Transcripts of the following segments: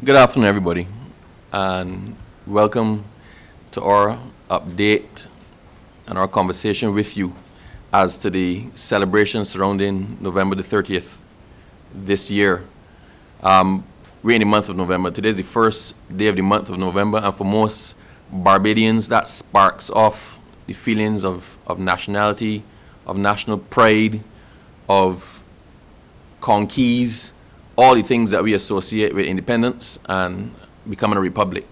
Good afternoon, everybody, and welcome to our update and our conversation with you as to the celebration surrounding November the 30th this year. We're in the month of November. Today is the first day of the month of November, and for most Barbadians, that sparks off the feelings of nationality, of national pride, of conquests, all the things that we associate with independence and becoming a republic.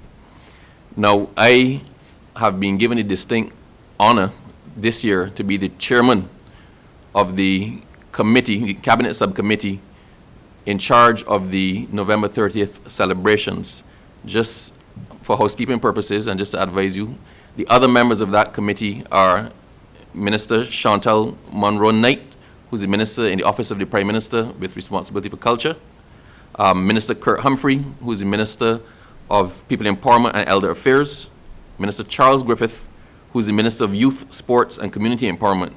Now, I have been given the distinct honor this year to be the chairman of the committee, the cabinet subcommittee, in charge of the November 30th celebrations. Just for housekeeping purposes and just to advise you, the other members of that committee are Minister Chantal Monroe-Knight, who's the minister in the office of the Prime Minister with responsibility for culture, Minister Kurt Humphrey, who is the Minister of People Empowerment and Elder Affairs, Minister Charles Griffith, who is the Minister of Youth, Sports and Community Empowerment.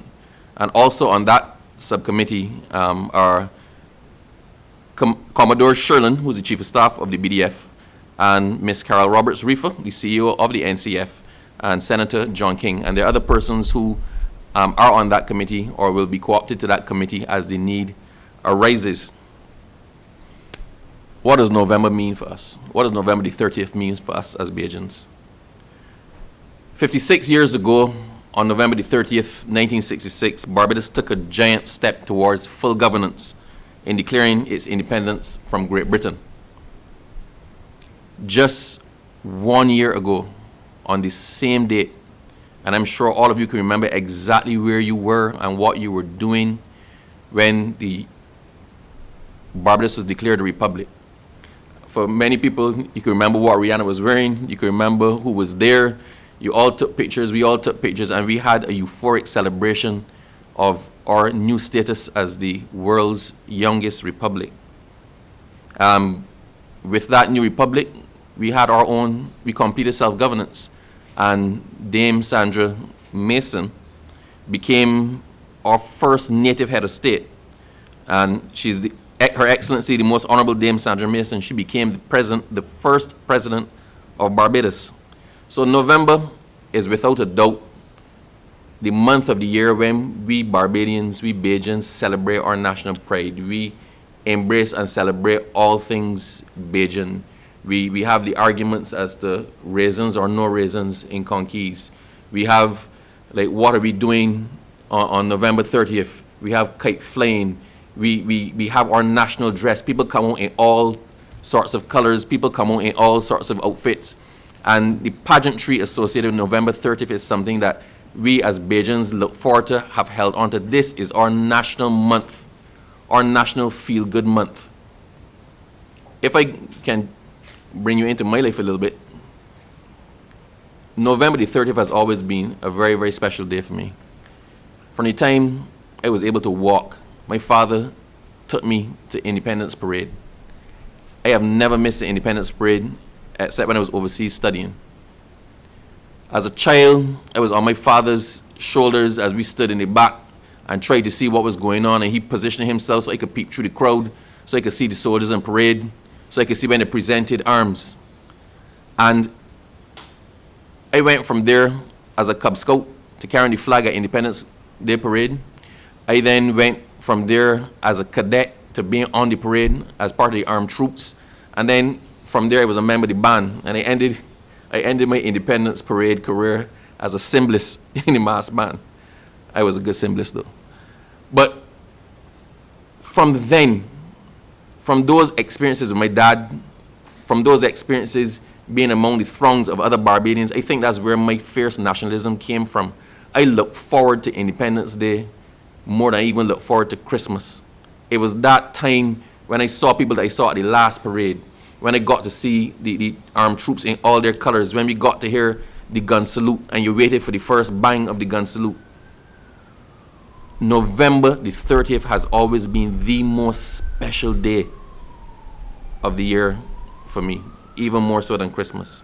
And also on that subcommittee are Commodore Sherlin, who is the Chief of Staff of the BDF, and Ms. Carol Roberts-Reefer, the CEO of the NCF, and Senator John King. And there are other persons who are on that committee or will be co-opted to that committee as the need arises. What does November mean for us? What does November the 30th mean for us as Bajans? 56 years ago, on November the 30th, 1966, Barbados took a giant step towards full governance in declaring its independence from Great Britain. Just 1 year ago, on the same date, and I'm sure all of you can remember exactly where you were and what you were doing when the Barbados was declared a republic. For many people, you can remember what Rihanna was wearing, you can remember who was there, you all took pictures, we all took pictures, and we had a euphoric celebration of our new status as the world's youngest republic. With that new republic, we completed self-governance, and Dame Sandra Mason became our first native head of state. And she's Her Excellency, the Most Honorable Dame Sandra Mason, she became the first president of Barbados. So November is without a doubt the month of the year when we Barbadians, we Bajans celebrate our national pride. We embrace and celebrate all things Bajan. We have the arguments as to raisins or no raisins in conquests. We have, like, what are we doing on November 30th? We have kite flying. We have our national dress. People come out in all sorts of colors. People come out in all sorts of outfits. And the pageantry associated with November 30th is something that we as Bajans look forward to, have held on to. This is our national month, our national feel-good month. If I can bring you into my life a little bit, November the 30th has always been a very, very special day for me. From the time I was able to walk, my father took me to Independence Parade. I have never missed the Independence Parade except when I was overseas studying. As a child, I was on my father's shoulders as we stood in the back and tried to see what was going on, and he positioned himself so I could peep through the crowd, so I could see the soldiers in parade, so I could see when they presented arms. And I went from there as a Cub Scout to carrying the flag at Independence Day Parade. I then went from there as a cadet to being on the parade as part of the armed troops. And then from there I was a member of the band, and I ended my Independence Parade career as a cymbalist in the mass band. I was a good cymbalist though. But from then, from those experiences with my dad, from those experiences being among the throngs of other Barbadians, I think that's where my fierce nationalism came from. I look forward to Independence Day more than I even look forward to Christmas. It was that time when I saw people that I saw at the last parade, when I got to see the armed troops in all their colors, when we got to hear the gun salute and you waited for the first bang of the gun salute. November the 30th has always been the most special day of the year for me, even more so than Christmas.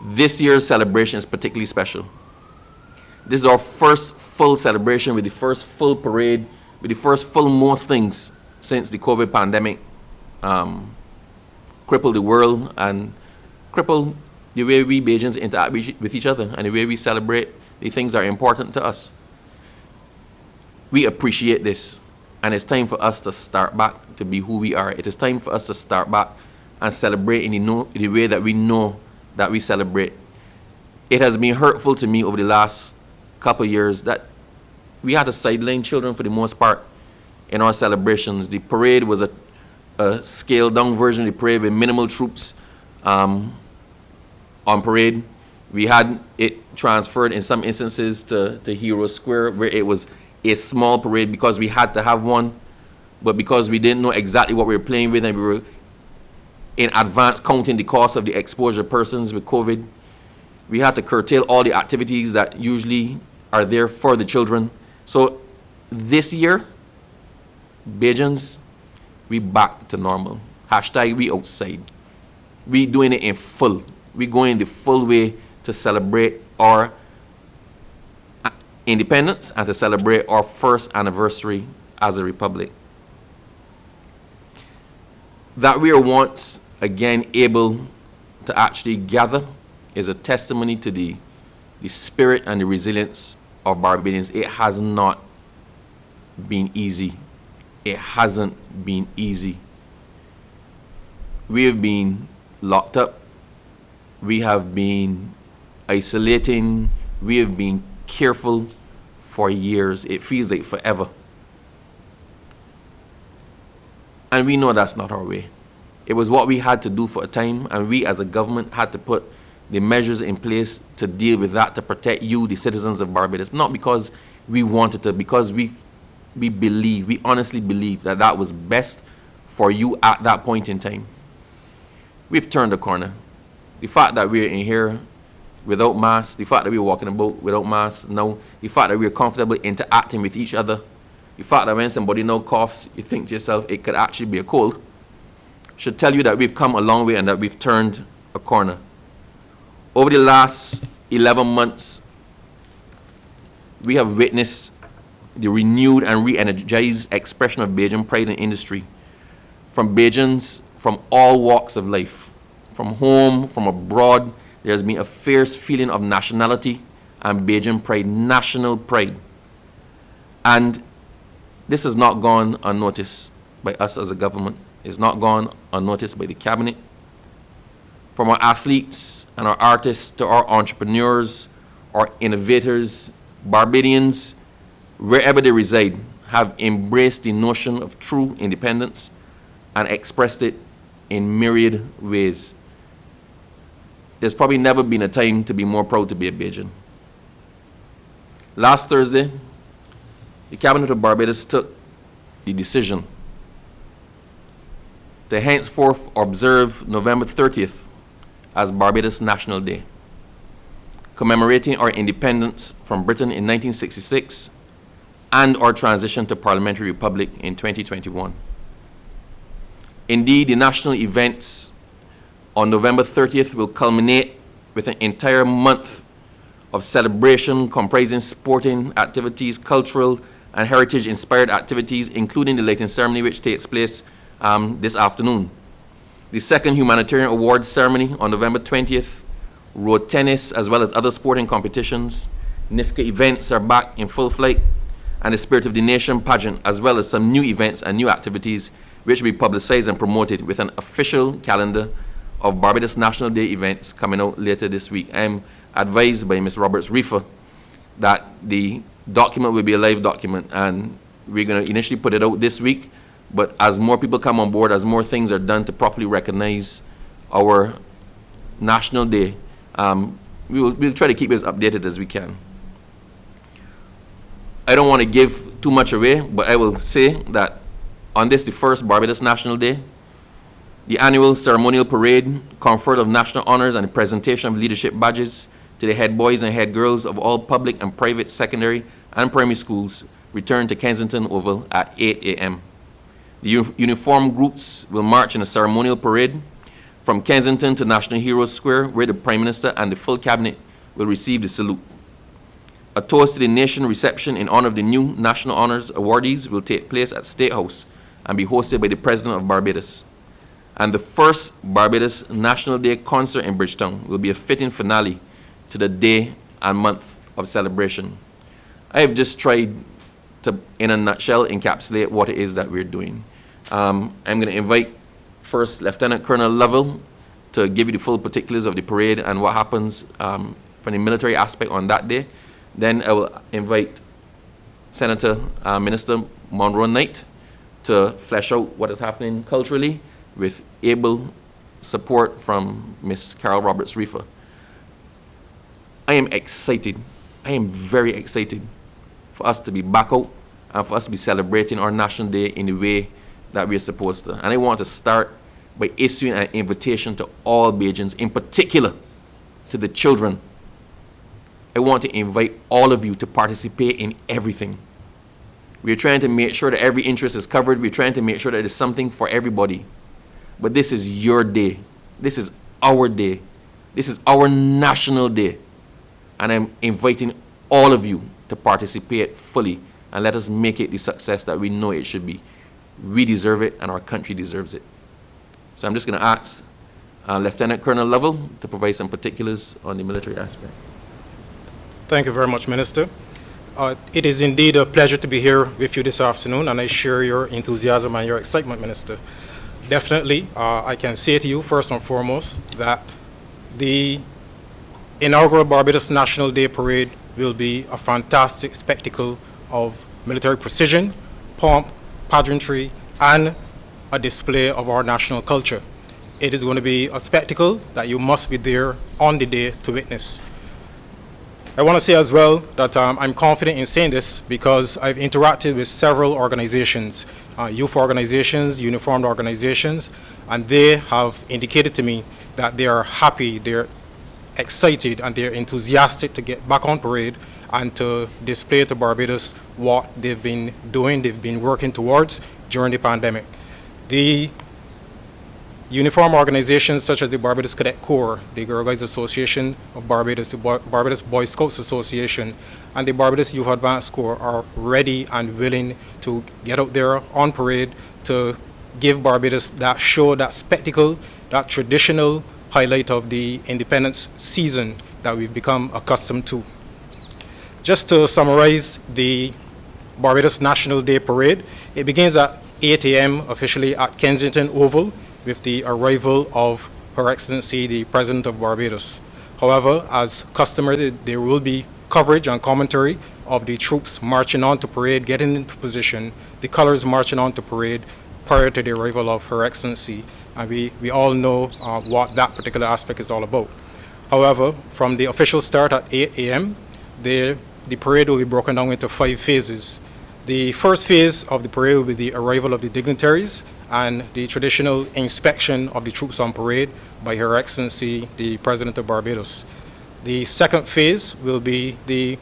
This year's celebration is particularly special. This is our first full celebration with the first full parade, with the first full most things since the COVID pandemic cripple the world and cripple the way we Bajans interact with each other and the way we celebrate the things that are important to us. We appreciate this, and it's time for us to start back to be who we are. It is time for us to start back and celebrate in the way that we know that we celebrate. It has been hurtful to me over the last couple of years that we had to sideline children for the most part in our celebrations. The parade was a scaled down version of the parade with minimal troops on parade. We had it transferred in some instances to Hero Square, where it was a small parade because we had to have one, but because we didn't know exactly what we were playing with and we were in advance counting the cost of the exposure persons with COVID, we had to curtail all the activities that usually are there for the children. So this year, Bajans, we back to normal. Hashtag we outside. We doing it in full. We going the full way to celebrate our independence and to celebrate our first anniversary as a republic. That we are once again able to actually gather is a testimony to the spirit and the resilience of Barbadians. It has not been easy. It hasn't been easy. We have been locked up. We have been isolating. We have been careful for years. It feels like forever. And we know that's not our way. It was what we had to do for a time, and we as a government had to put the measures in place to deal with that, to protect you, the citizens of Barbados. Not because we wanted to, because we believe, we honestly believe that that was best for you at that point in time. We've turned a corner. The fact that we're in here without masks, the fact that we're walking about without masks now, the fact that we're comfortable interacting with each other, the fact that when somebody now coughs, you think to yourself, it could actually be a cold, should tell you that we've come a long way and that we've turned a corner. Over the last 11 months, we have witnessed the renewed and re-energized expression of Bajan pride in industry from Bajans from all walks of life, from home, from abroad. There has been a fierce feeling of nationality and Bajan pride, national pride. And this has not gone unnoticed by us as a government. It's not gone unnoticed by the cabinet. From our athletes and our artists to our entrepreneurs, our innovators, Barbadians, wherever they reside, have embraced the notion of true independence and expressed it in myriad ways. There's probably never been a time to be more proud to be a Bajan. Last Thursday, the Cabinet of Barbados took the decision to henceforth observe November 30th as Barbados National Day, commemorating our independence from Britain in 1966 and our transition to parliamentary republic in 2021. Indeed, the national events on November 30th will culminate with an entire month of celebration comprising sporting activities, cultural and heritage-inspired activities, including the lighting ceremony which takes place this afternoon. The second humanitarian awards ceremony on November 20th, road tennis, as well as other sporting competitions. NIFCA events are back in full flight, and the Spirit of the Nation pageant, as well as some new events and new activities which will be publicized and promoted with an official calendar of Barbados National Day events coming out later this week. I'm advised by Ms. Roberts-Reefer that the document will be a live document, and we're going to initially put it out this week, but as more people come on board, as more things are done to properly recognize our National Day, we'll try to keep as updated as we can. I don't want to give too much away, but I will say that on this, the first Barbados National Day, the annual ceremonial parade, conferred of national honors, and the presentation of leadership badges to the head boys and head girls of all public and private secondary and primary schools return to Kensington Oval at 8 a.m. The uniformed groups will march in a ceremonial parade from Kensington to National Heroes Square, where the Prime Minister and the full cabinet will receive the salute. A toast to the nation reception in honor of the new national honors awardees will take place at State House and be hosted by the President of Barbados. And the first Barbados National Day concert in Bridgetown will be a fitting finale to the day and month of celebration. I have just tried to, in a nutshell, encapsulate what it is that we're doing. I'm going to invite first Lieutenant Colonel Lovell to give you the full particulars of the parade and what happens from the military aspect on that day. Then I will invite Senator Minister Monroe Knight to flesh out what is happening culturally with able support from Miss Carol Roberts-Reefer. I am excited. I am very excited for us to be back out and for us to be celebrating our National Day in the way that we're supposed to. And I want to start by issuing an invitation to all Bajans, in particular to the children. I want to invite all of you to participate in everything. We're trying to make sure that every interest is covered. We're trying to make sure that there's something for everybody. But this is your day. This is our day. This is our National Day. And I'm inviting all of you to participate fully and let us make it the success that we know it should be. We deserve it and our country deserves it. So I'm just going to ask Lieutenant Colonel Lovell to provide some particulars on the military aspect. Thank you very much, Minister. It is indeed a pleasure to be here with you this afternoon, and I share your enthusiasm and your excitement, Minister. Definitely, I can say to you first and foremost that the inaugural Barbados National Day Parade will be a fantastic spectacle of military precision, pomp, pageantry, and a display of our national culture. It is going to be a spectacle that you must be there on the day to witness. I want to say as well that I'm confident in saying this because I've interacted with several organizations, youth organizations, uniformed organizations, and they have indicated to me that they are happy, they're excited, and they're enthusiastic to get back on parade and to display to Barbados what they've been doing, they've been working towards during the pandemic. The uniform organizations such as the Barbados Cadet Corps, the Girl Guides Association of Barbados, the Barbados Boy Scouts Association, and the Barbados Youth Advance Corps are ready and willing to get out there on parade to give Barbados that show, that spectacle, that traditional highlight of the independence season that we've become accustomed to. Just to summarize the Barbados National Day Parade, it begins at 8 a.m. officially at Kensington Oval, with the arrival of Her Excellency, the President of Barbados. However, as customary, there will be coverage and commentary of the troops marching on to parade, getting into position, the colors marching on to parade prior to the arrival of Her Excellency. And we all know what that particular aspect is all about. However, from the official start at 8 a.m., the parade will be broken down into 5 phases. The first phase of the parade will be the arrival of the dignitaries and the traditional inspection of the troops on parade by Her Excellency, the President of Barbados. The second phase will be the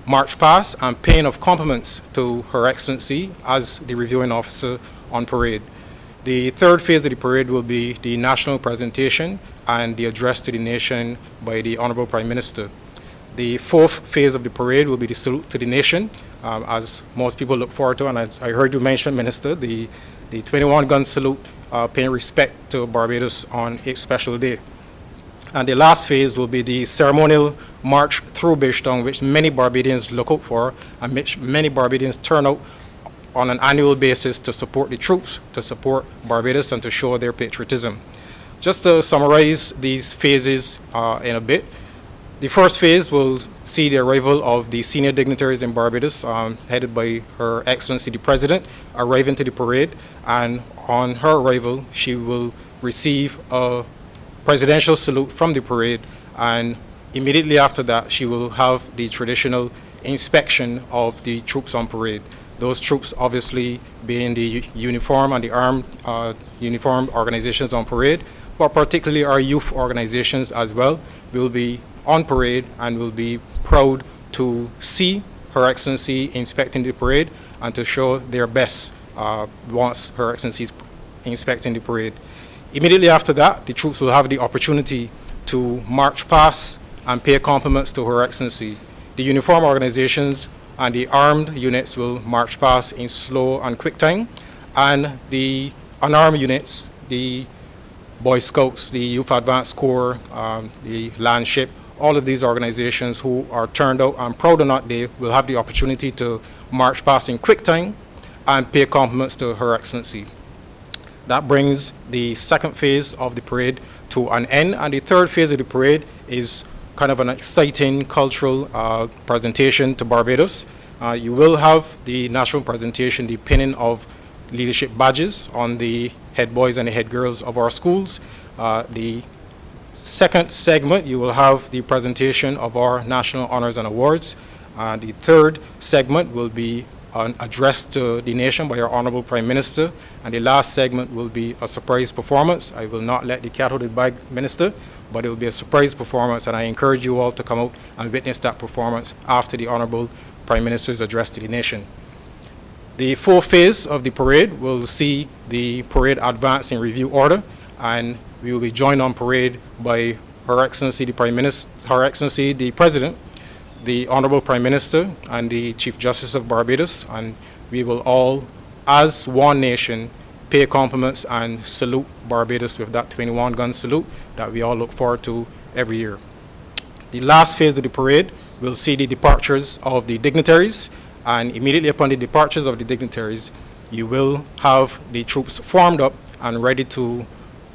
march past and paying of compliments to Her Excellency as the reviewing officer on parade. The third phase of the parade will be the national presentation and the address to the nation by the Honorable Prime Minister. The fourth phase of the parade will be the salute to the nation, as most people look forward to, and as I heard you mention, Minister, the 21-gun salute paying respect to Barbados on its special day. And the last phase will be the ceremonial march through Bridgetown, which many Barbadians look out for, and which many Barbadians turn out on an annual basis to support the troops, to support Barbados, and to show their patriotism. Just to summarize these phases in a bit, the first phase will see the arrival of the senior dignitaries in Barbados, headed by Her Excellency the President, arriving to the parade, and on her arrival, she will receive a presidential salute from the parade, and immediately after that, she will have the traditional inspection of the troops on parade. Those troops obviously being the uniform and the armed uniformed organizations on parade, but particularly our youth organizations as well will be on parade and will be proud to see Her Excellency inspecting the parade and to show their best once Her Excellency is inspecting the parade. Immediately after that, the troops will have the opportunity to march past and pay compliments to Her Excellency. The uniform organizations and the armed units will march past in slow and quick time, and the unarmed units, the Boy Scouts, the Youth Advance Corps, the Landship, all of these organizations who are turned out on Proud or Not Day will have the opportunity to march past in quick time and pay compliments to Her Excellency. That brings the second phase of the parade to an end, and the third phase of the parade is kind of an exciting cultural presentation to Barbados. You will have the national presentation, the pinning of leadership badges on the head boys and the head girls of our schools. The second segment, you will have the presentation of our national honors and awards. The third segment will be an address to the nation by our Honorable Prime Minister, and the last segment will be a surprise performance. I will not let the cat out of the bag, Minister, but it will be a surprise performance, and I encourage you all to come out and witness that performance after the Honorable Prime Minister's address to the nation. The fourth phase of the parade will see the parade advance in review order, and we will be joined on parade by Her Excellency the Prime Minister, Her Excellency the President, the Honorable Prime Minister, and the Chief Justice of Barbados, and we will all, as one nation, pay compliments and salute Barbados with that 21-gun salute that we all look forward to every year. The last phase of the parade will see the departures of the dignitaries, and immediately upon the departures of the dignitaries, you will have the troops formed up and ready to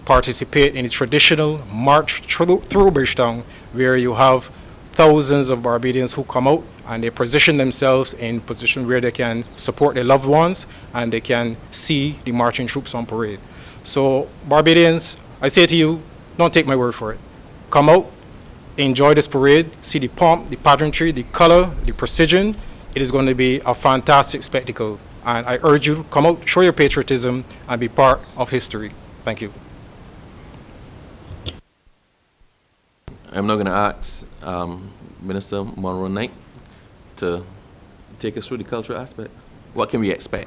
participate in the traditional march through Bridgetown, where you have thousands of Barbadians who come out and they position themselves in position where they can support their loved ones and they can see the marching troops on parade. So Barbadians, I say to you, don't take my word for it. Come out, enjoy this parade, see the pomp, the pageantry, the color, the precision. It is going to be a fantastic spectacle, and I urge you to come out, show your patriotism, and be part of history. Thank you. I'm now going to ask Minister Monroe Knight to take us through the cultural aspects. What can we expect?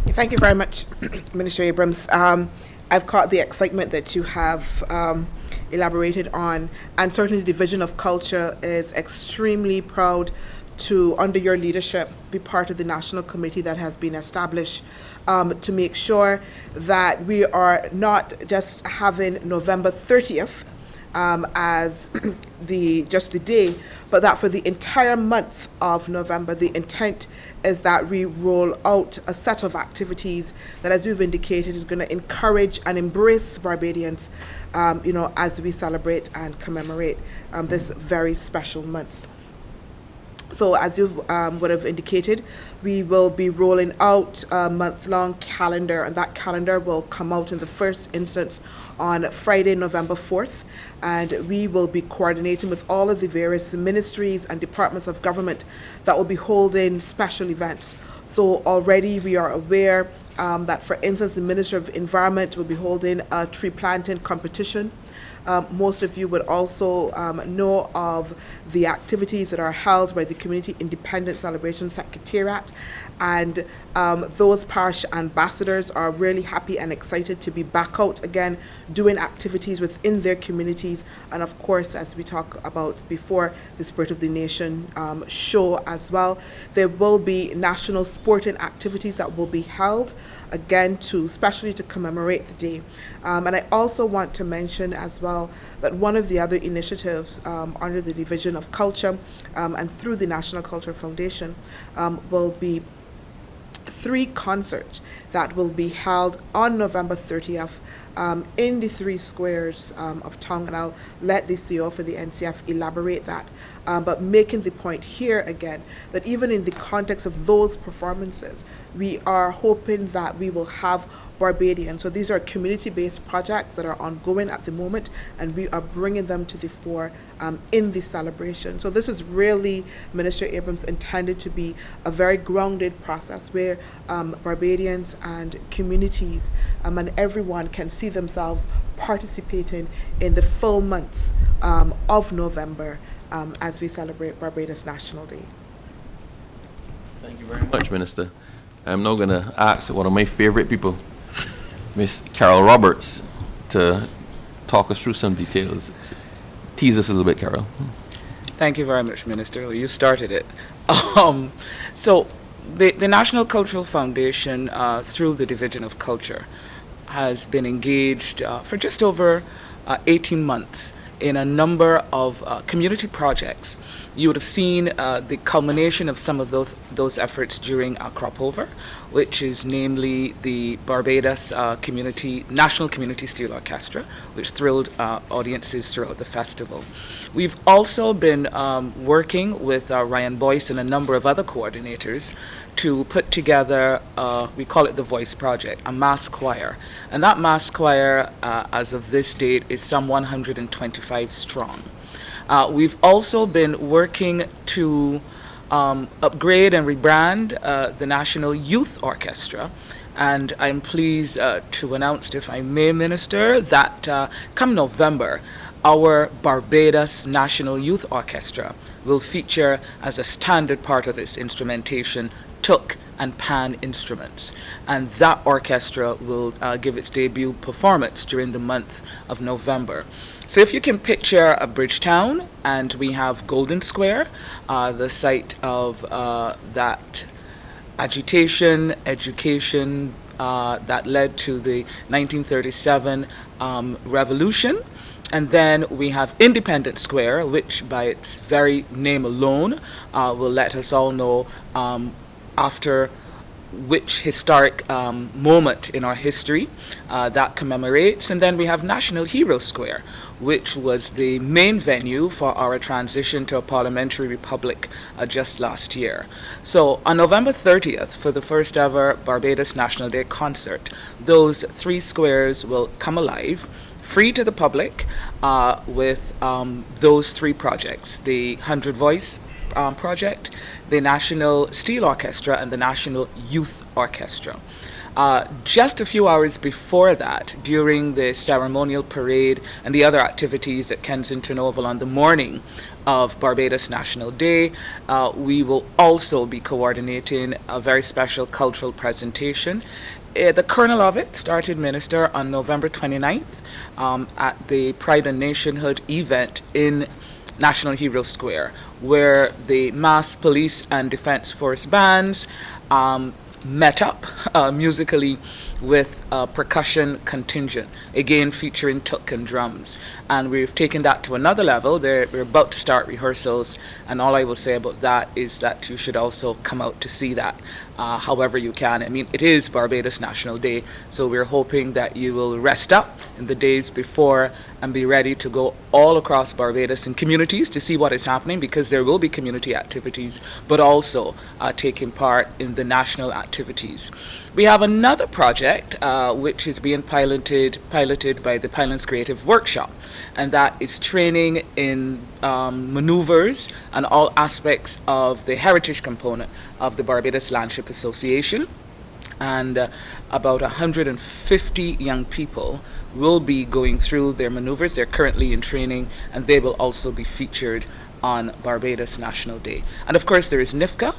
Thank you very much, Minister Abrams. I've caught the excitement that you have elaborated on, and certainly the Division of Culture is extremely proud to, under your leadership, be part of the national committee that has been established to make sure that we are not just having November 30th as just the day, but that for the entire month of November, the intent is that we roll out a set of activities that, as you've indicated, is going to encourage and embrace Barbadians, as we celebrate and commemorate this very special month. So as you would have indicated, we will be rolling out a month-long calendar, and that calendar will come out in the first instance on Friday, November 4th, and we will be coordinating with all of the various ministries and departments of government that will be holding special events. So already we are aware that, for instance, the Ministry of Environment will be holding a tree planting competition. Most of you would also know of the activities that are held by the Community Independence Celebration Secretariat, and those parish ambassadors are really happy and excited to be back out again doing activities within their communities. And of course, as we talked about before, the Spirit of the Nation show as well. There will be national sporting activities that will be held again especially to commemorate the day. And I also want to mention as well that one of the other initiatives under the Division of Culture and through the National Culture Foundation will be 3 concerts that will be held on November 30th in the 3 squares of town, and I'll let the CEO for the NCF elaborate that. But making the point here again that even in the context of those performances, we are hoping that we will have Barbadians. So these are community-based projects that are ongoing at the moment, and we are bringing them to the fore in the celebration. So this is really, Minister Abrams, intended to be a very grounded process where Barbadians and communities and everyone can see themselves participating in the full month of November as we celebrate Barbados National Day. Thank you very much, Minister. I'm now going to ask one of my favorite people, Miss Carol Roberts, to talk us through some details. Tease us a little bit, Carol. Thank you very much, Minister. You started it. So the National Cultural Foundation, through the Division of Culture, has been engaged for just over 18 months in a number of community projects. You would have seen the culmination of some of those efforts during Crop Over, which is namely the Barbados National Community Steel Orchestra, which thrilled audiences throughout the festival. We've also been working with Ryan Boyce and a number of other coordinators to put together, we call it the Voice Project, a mass choir. And that mass choir, as of this date, is some 125 strong. We've also been working to upgrade and rebrand the National Youth Orchestra. And I'm pleased to announce, if I may, Minister, that come November, our Barbados National Youth Orchestra will feature as a standard part of its instrumentation Tuk and Pan instruments. And that orchestra will give its debut performance during the month of November. So if you can picture a Bridgetown, and we have Golden Square, the site of that agitation, education that led to the 1937 revolution. And then we have Independence Square, which by its very name alone will let us all know after which historic moment in our history that commemorates. And then we have National Hero Square, which was the main venue for our transition to a parliamentary republic just last year. So on November 30th, for the first ever Barbados National Day concert, those three squares will come alive, free to the public, with those three projects: the 100 Voice project, the National Steel Orchestra, and the National Youth Orchestra. Just a few hours before that, during the ceremonial parade and the other activities at Kensington Oval on the morning of Barbados National Day, we will also be coordinating a very special cultural presentation. The kernel of it started, Minister, on November 29th at the Pride and Nationhood event in National Hero Square, where the Mass Police and Defense Force bands met up musically with a percussion contingent, again featuring tuk and drums. And we've taken that to another level. We're about to start rehearsals, and all I will say about that is that you should also come out to see that however you can. I mean, it is Barbados National Day, so we're hoping that you will rest up in the days before and be ready to go all across Barbados in communities to see what is happening, because there will be community activities, but also taking part in the national activities. We have another project which is being piloted by the Pilots Creative Workshop, and that is training in maneuvers and all aspects of the heritage component of the Barbados Landship Association. And about 150 young people will be going through their maneuvers. They're currently in training, and they will also be featured on Barbados National Day. And of course there is NIFCA.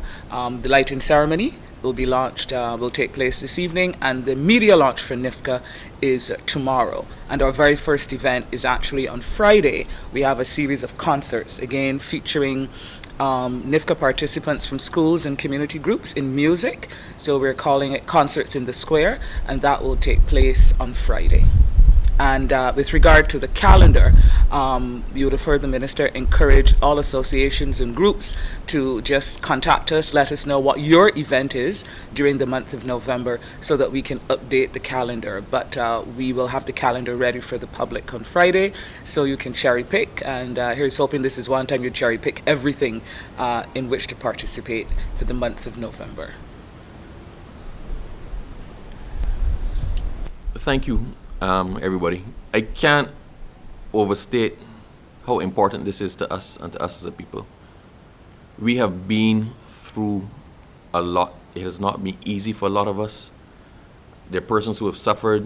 The lighting ceremony will be launched, will take place this evening, and the media launch for NIFCA is tomorrow. And our very first event is actually on Friday. We have a series of concerts, again featuring NIFCA participants from schools and community groups in music. So we're calling it Concerts in the Square, and that will take place on Friday. And with regard to the calendar, you would have heard the Minister encourage all associations and groups to just contact us, let us know what your event is during the month of November, so that we can update the calendar. But we will have the calendar ready for the public on Friday, so you can cherry pick. And here's hoping this is one time you cherry pick everything in which to participate for the month of November. Thank you, everybody. I can't overstate how important this is to us and to us as a people. We have been through a lot. It has not been easy for a lot of us. There are persons who have suffered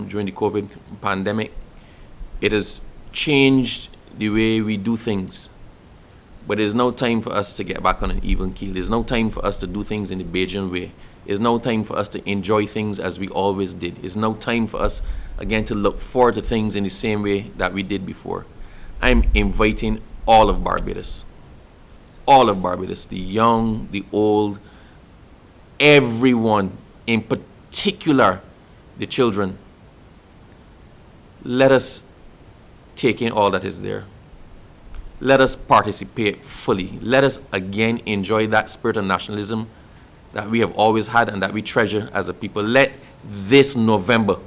during the COVID pandemic. It has changed the way we do things. But there's no time for us to get back on an even keel. There's no time for us to do things in the Bajan way. There's no time for us to enjoy things as we always did. There's no time for us, again, to look forward to things in the same way that we did before. I'm inviting all of Barbados, the young, the old, everyone, in particular the children, let us take in all that is there. Let us participate fully. Let us again enjoy that spirit of nationalism that we have always had and that we treasure as a people. Let this November,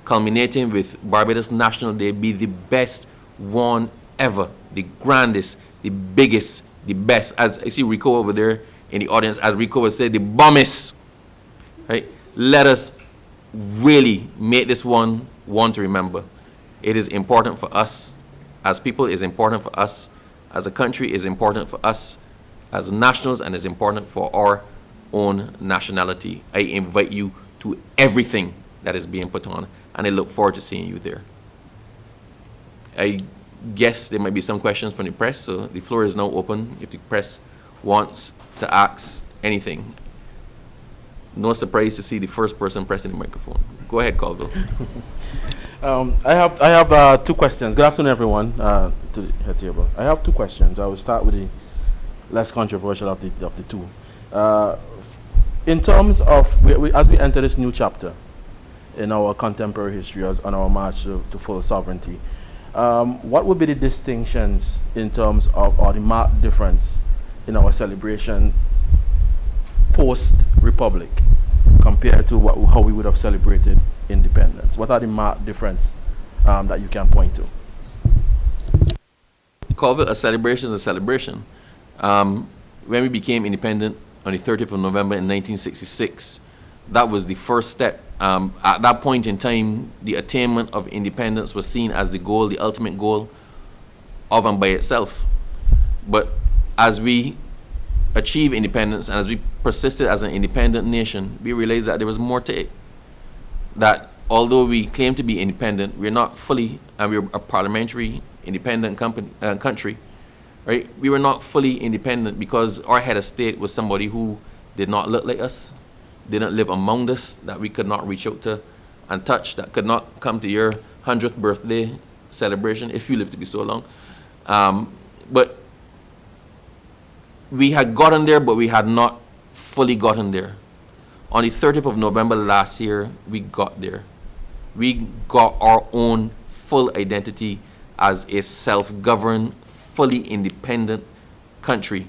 culminating with Barbados National Day, be the best one ever, the grandest, the biggest, the best. As I see Rico over there in the audience, as Rico would say, the bombest. Right? Let us really make this one to remember. It is important for us as people, it is important for us as a country, it is important for us as nationals, and it's important for our own nationality. I invite you to everything that is being put on, and I look forward to seeing you there. I guess there might be some questions from the press, so the floor is now open if the press wants to ask anything. No surprise to see the first person pressing the microphone. Go ahead, Colville. I have 2 questions. Good afternoon, everyone, to the head table. I have 2 questions. I will start with the less controversial of the two. In terms of, as we enter this new chapter in our contemporary history, on our march to full sovereignty, what would be the distinctions in terms of, or the marked difference in our celebration post-Republic compared to how we would have celebrated independence? What are the marked difference that you can point to? Colville, a celebration is a celebration. When we became independent on the 30th of November in 1966, that was the first step. At that point in time, the attainment of independence was seen as the goal, the ultimate goal of and by itself. But as we achieved independence and as we persisted as an independent nation, we realized that there was more to it. That although we claim to be independent, we're not fully, and we're a parliamentary independent country, right? We were not fully independent because our head of state was somebody who did not look like us, didn't live among us, that we could not reach out to and touch, that could not come to your 100th birthday celebration if you live to be so long. But we had gotten there, but we had not fully gotten there. On the 30th of November last year, we got there. We got our own full identity as a self-governed, fully independent country.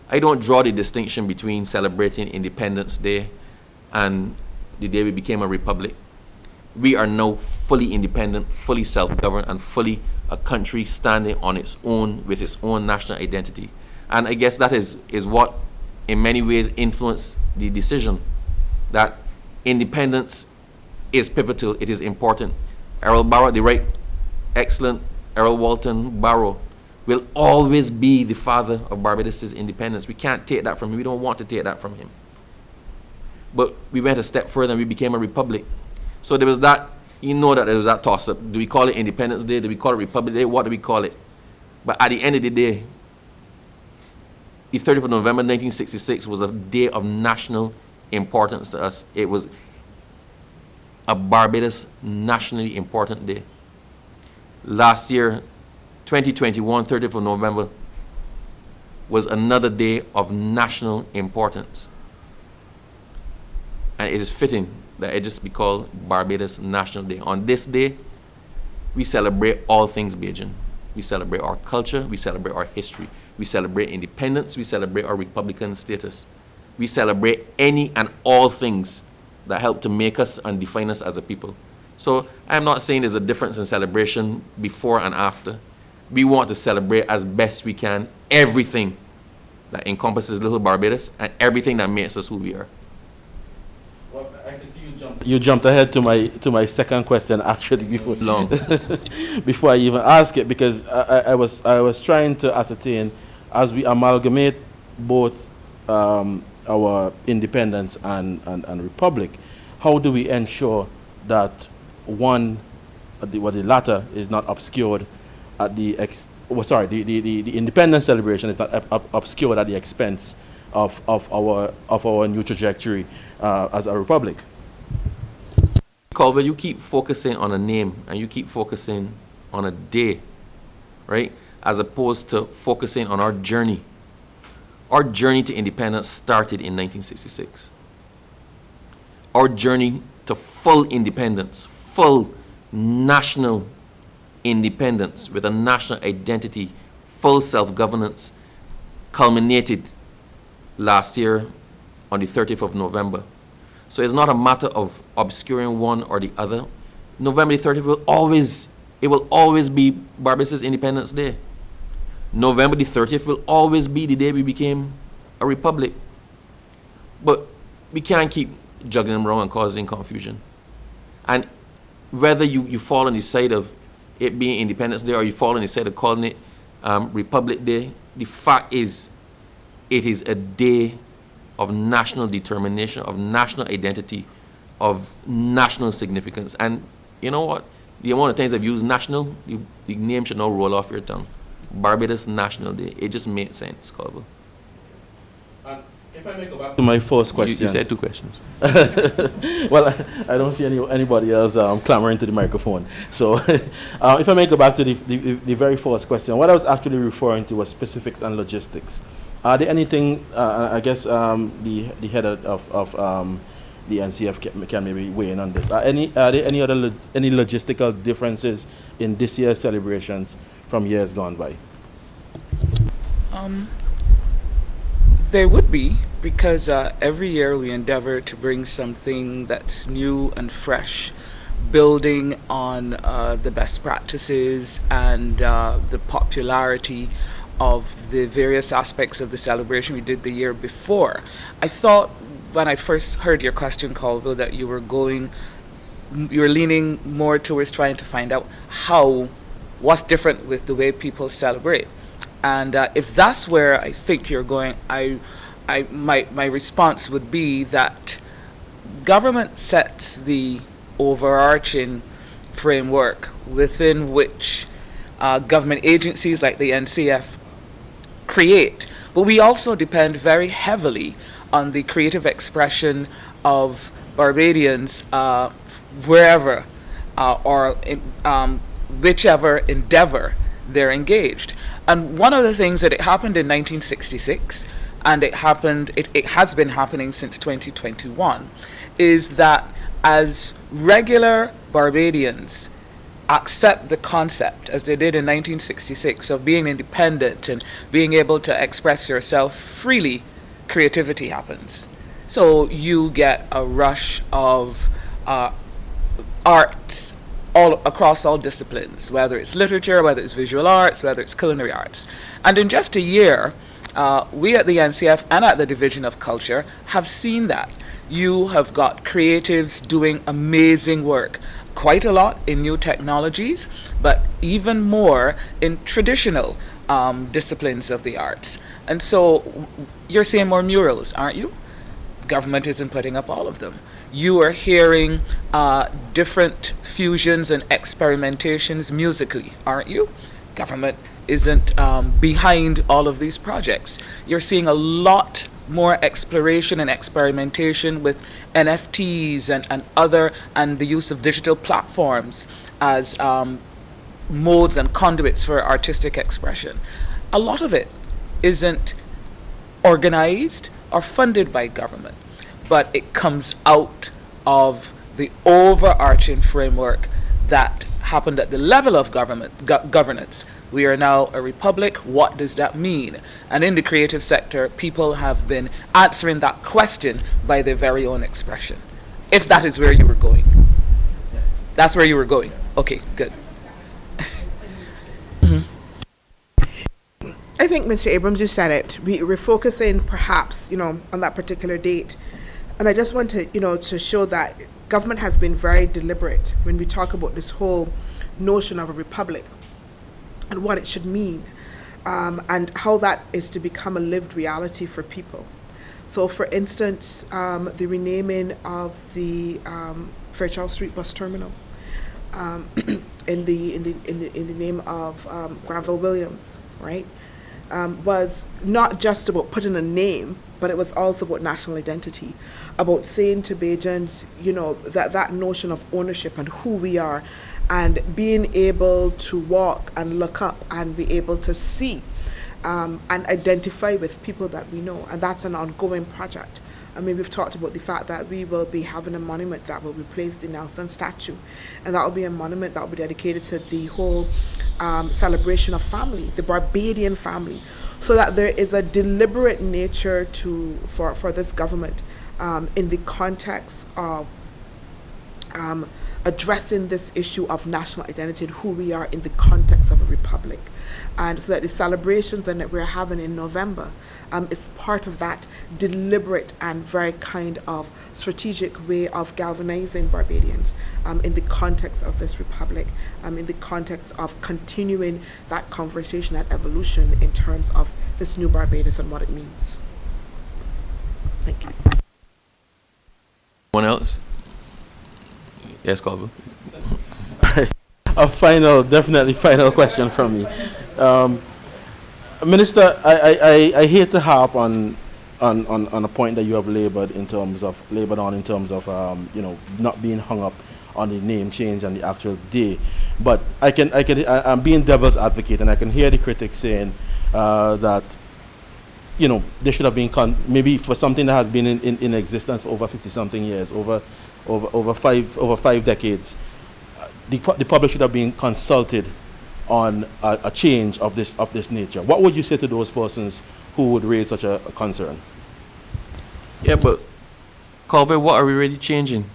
I don't draw the distinction between celebrating Independence Day and the day we became a republic. We are now fully independent, fully self-governed, and fully a country standing on its own with its own national identity. And I guess that is what in many ways influenced the decision, that independence is pivotal, it is important. Errol Barrow, the right excellent Errol Walton Barrow, will always be the father of Barbados' independence. We can't take that from him. We don't want to take that from him. But we went a step further and we became a republic. So there was that, you know, that there was that toss-up. Do we call it Independence Day? Do we call it Republic Day? What do we call it? But at the end of the day, the 30th of November 1966 was a day of national importance to us. It was a Barbados nationally important day. Last year, 2021, 30th of November, was another day of national importance. And it is fitting that it just be called Barbados National Day. On this day, we celebrate all things Bajan. We celebrate our culture, we celebrate our history, we celebrate independence, we celebrate our republican status. We celebrate any and all things that help to make us and define us as a people. So I'm not saying there's a difference in celebration before and after. We want to celebrate as best we can everything that encompasses little Barbados and everything that makes us who we are. Well, I can see you jumped ahead to my second question actually before I even ask it, because I was trying to ascertain, as we amalgamate both our independence and republic, how do we ensure that the latter is not obscured at the independence celebration is not obscured at the expense of our new trajectory as a republic? Colville, you keep focusing on a name and you keep focusing on a day, right? As opposed to focusing on our journey. Our journey to independence started in 1966. Our journey to full independence, full national independence with a national identity, full self-governance, culminated last year on the 30th of November. So it's not a matter of obscuring one or the other. November the 30th will always be Barbados' Independence Day. November the 30th will always be the day we became a republic. But we can't keep juggling them around and causing confusion. And whether you fall on the side of it being Independence Day or you fall on the side of calling it Republic Day, the fact is it is a day of national determination, of national identity, of national significance. And you know what? The amount of times I've used national, the name should now roll off your tongue. Barbados National Day. It just made sense, Colville. If I may go back to my first question. You said two questions. Well, I don't see anybody else clamoring to the microphone. So if I may go back to the very first question, what I was actually referring to was specifics and logistics. Are there anything, I guess the head of the NCF can maybe weigh in on this. Are there any other any logistical differences in this year's celebrations from years gone by? There would be, because every year we endeavor to bring something that's new and fresh, building on the best practices and the popularity of the various aspects of the celebration we did the year before. I thought when I first heard your question, Colville, that you were leaning more towards trying to find out what's different with the way people celebrate. And if that's where I think you're going, my response would be that government sets the overarching framework within which government agencies like the NCF create. But we also depend very heavily on the creative expression of Barbadians wherever or in whichever endeavor they're engaged. And one of the things that it happened in 1966, and it has been happening since 2021, is that as regular Barbadians accept the concept, as they did in 1966, of being independent and being able to express yourself freely, creativity happens. So you get a rush of arts all across all disciplines, whether it's literature, whether it's visual arts, whether it's culinary arts. And in just a year, we at the NCF and at the Division of Culture have seen that. You have got creatives doing amazing work, quite a lot in new technologies, but even more in traditional disciplines of the arts. And so you're seeing more murals, aren't you? Government isn't putting up all of them. You are hearing different fusions and experimentations musically, aren't you? Government isn't behind all of these projects. You're seeing a lot more exploration and experimentation with NFTs and the use of digital platforms as modes and conduits for artistic expression. A lot of it isn't organized or funded by government, but it comes out of the overarching framework that happened at the level of governance. We are now a republic. What does that mean? And in the creative sector, people have been answering that question by their very own expression. If that is where you were going. That's where you were going. Okay, good. I think Mr. Abrams, you said it. We're focusing perhaps, on that particular date. And I just want to, to show that government has been very deliberate when we talk about this whole notion of a republic and what it should mean, and how that is to become a lived reality for people. So, for instance, the renaming of the Fairchild Street bus terminal in the name of Granville Williams, right, was not just about putting a name, but it was also about national identity, about saying to Bajans, that notion of ownership and who we are, and being able to walk and look up and be able to see and identify with people that we know. And that's an ongoing project. I mean, we've talked about the fact that we will be having a monument that will replace the Nelson statue, and that will be a monument that will be dedicated to the whole celebration of family, the Barbadian family, so that there is a deliberate nature for this government in the context of addressing this issue of national identity and who we are in the context of a republic. And so that the celebrations that we're having in November is part of that deliberate and very kind of strategic way of galvanizing Barbadians in the context of this republic, in the context of continuing that conversation, that evolution in terms of this new Barbados and what it means. Thank you. Anyone else? Yes, Colville. Definitely final question from me. Minister, I hate to harp on a point that you have labored on in terms of not being hung up on the name change and the actual day, but I'm being devil's advocate, and I can hear the critics saying that there should have been maybe for something that has been in existence for over 50-something years, over five decades, the public should have been consulted on a change of this nature. What would you say to those persons who would raise such a concern? Yeah, but Colbert, what are we really changing?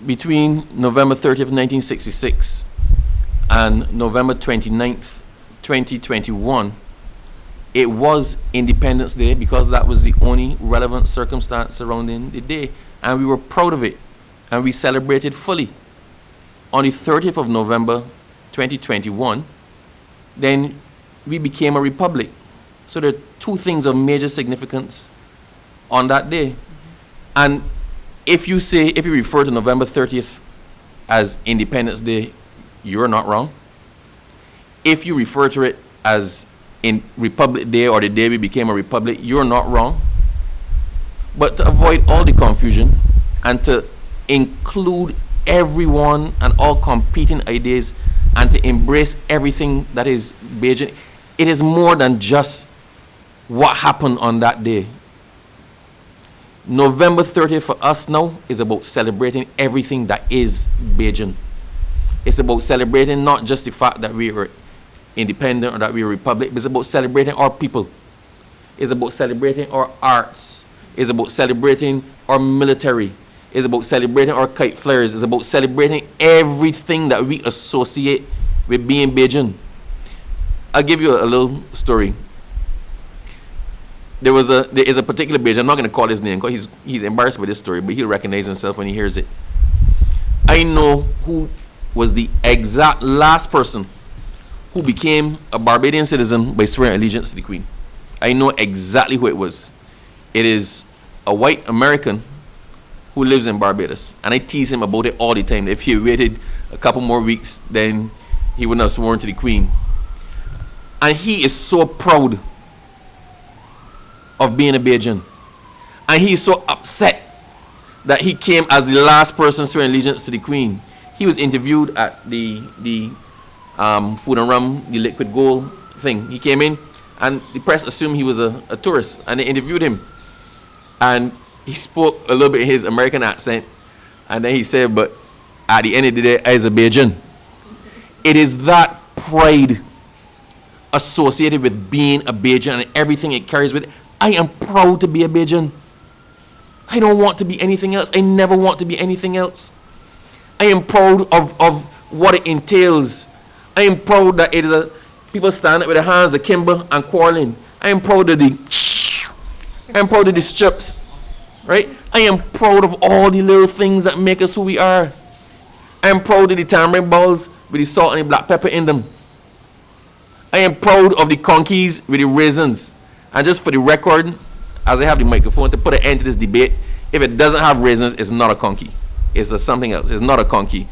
Between November 30th, 1966 and November 29th, 2021, it was Independence Day because that was the only relevant circumstance surrounding the day, and we were proud of it, and we celebrated fully. On the 30th of November 2021, then we became a republic. So there are two things of major significance on that day. And if you refer to November 30th as Independence Day, you're not wrong. If you refer to it as in Republic Day or the day we became a republic, you're not wrong. But to avoid all the confusion and to include everyone and all competing ideas and to embrace everything that is Bajan, it is more than just what happened on that day. November 30th for us now is about celebrating everything that is Bajan. It's about celebrating not just the fact that we were independent or that we were a republic, but it's about celebrating our people. It's about celebrating our arts. It's about celebrating our military. It's about celebrating our kite flyers. It's about celebrating everything that we associate with being Bajan. I'll give you a little story. There is a particular Bajan, I'm not going to call his name because he's embarrassed by this story, but he'll recognize himself when he hears it. I know who was the exact last person who became a Barbadian citizen by swearing allegiance to the Queen. I know exactly who it was. It is a white American who lives in Barbados, and I tease him about it all the time. If he waited a couple more weeks, then he wouldn't have sworn to the Queen. And he is so proud of being a Bajan, and he is so upset that he came as the last person swearing allegiance to the Queen. He was interviewed at the Food and Rum, the liquid gold thing. He came in, and the press assumed he was a tourist, and they interviewed him, and he spoke a little bit in his American accent, and then he said, but at the end of the day, I was a Bajan. It is that pride associated with being a Bajan and everything it carries with it. I am proud to be a Bajan. I don't want to be anything else. I never want to be anything else. I am proud of what it entails. I am proud that it is people stand up with their hands akimbo and quarreling. I am proud of the strips, right? I am proud of all the little things that make us who we are. I am proud of the tamarind balls with the salt and the black pepper in them. I am proud of the conkeys with the raisins. And just for the record, as I have the microphone, to put an end to this debate, if it doesn't have raisins, it's not a conky. It's something else. It's not a conky.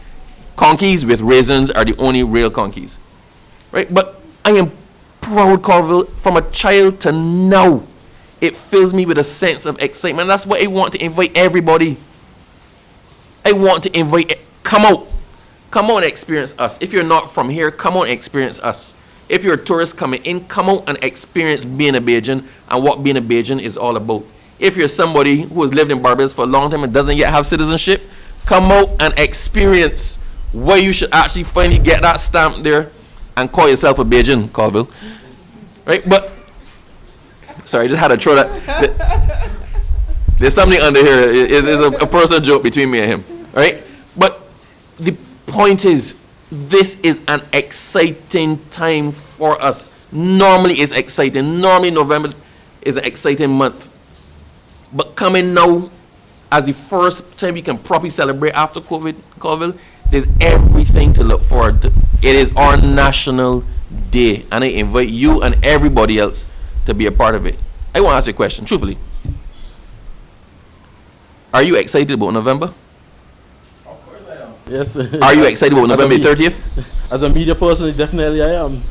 Conkeys with raisins are the only real conkeys, right? But I am proud, Colville, from a child to now. It fills me with a sense of excitement. That's why I want to invite everybody. I want to invite, come out and experience us. If you're not from here, come out and experience us. If you're a tourist coming in, come out and experience being a Bajan and what being a Bajan is all about. if you're somebody who has lived in Barbados for a long time and doesn't yet have citizenship, come out and experience where you should actually finally get that stamp there and call yourself a Bajan, Colville. Right? But, sorry, I just had to throw that. There's something under here. It's a personal joke between me and him. Right? But the point is, this is an exciting time for us. Normally it's exciting. Normally November is an exciting month. But coming now, as the first time we can properly celebrate after COVID, there's everything to look forward to. It is our national day, and I invite you and everybody else to be a part of it. I want to ask you a question, truthfully. Are you excited about November? Of course I am. Yes. Are you excited about November 30th? As a media person, definitely I am.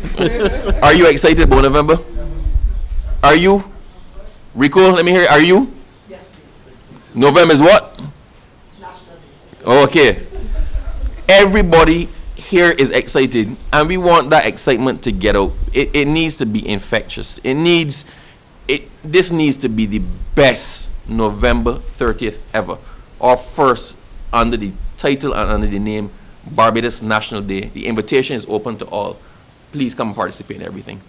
Are you excited about November? Are you? Rico, let me hear it. Are you? Yes, please. November is what? National Day. Okay. Everybody here is excited, and we want that excitement to get out. It needs to be infectious. This needs to be the best November 30th ever. Our first under the title and under the name Barbados National Day. The invitation is open to all. Please come and participate in everything.